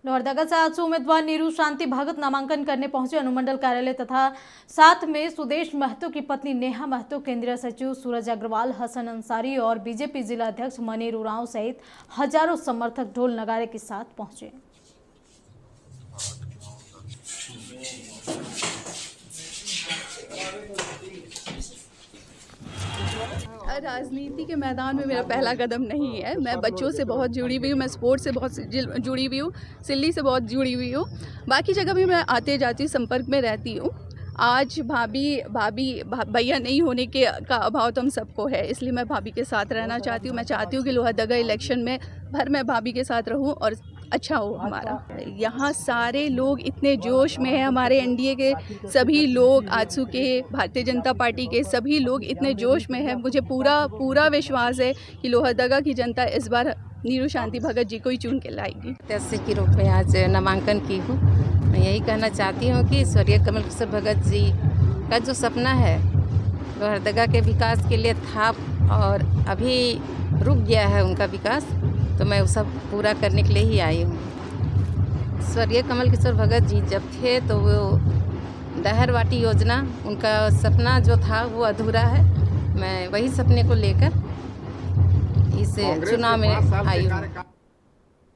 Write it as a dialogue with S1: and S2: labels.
S1: लोहरदगा से आज उम्मीदवार नीरू शांति भगत नामांकन करने पहुंचे। अनुमंडल कार्यालय तथा साथ में सुदेश महतो की पत्नी नेहा महतो, केंद्रीय सचिव सूरज अग्रवाल, हसन अंसारी और बीजेपी जिला अध्यक्ष मनीर उरांव सहित हजारों समर्थक ढोल नगाड़े के साथ पहुंचे।
S2: राजनीति के मैदान में मेरा पहला कदम नहीं है। मैं बच्चों से बहुत जुड़ी हुई हूँ, मैं स्पोर्ट्स से बहुत जुड़ी हुई हूँ, सिल्ली से बहुत जुड़ी हुई हूँ। बाकी जगह भी मैं आते जाती हूँ, संपर्क में रहती हूँ। आज भैया नहीं होने के का अभाव तो हम सबको है, इसलिए मैं भाभी के साथ रहना चाहती हूँ। मैं चाहती हूँ कि लोहरदगा इलेक्शन में मैं भाभी के साथ रहूँ और अच्छा हो हमारा। यहाँ सारे लोग इतने जोश में हैं, हमारे एनडीए के सभी लोग, आजसू के, भारतीय जनता पार्टी के सभी लोग इतने जोश में हैं। मुझे पूरा विश्वास है कि लोहरदगा की जनता इस बार नीरू शांति भगत जी को ही चुन के लाएगी।
S3: प्रत्याशी के रूप में आज नामांकन की हूँ। मैं यही कहना चाहती हूँ कि स्वर्गीय कमल किशोर भगत जी का जो सपना है लोहरदगा के विकास के लिए था और अभी रुक गया है उनका विकास, तो मैं वो सब पूरा करने के लिए ही आई हूँ। स्वर्गीय कमल किशोर भगत जी जब थे तो वो डहरवाटी योजना, उनका सपना जो था वो अधूरा है। मैं वही सपने को लेकर इस चुनाव में आई हूँ।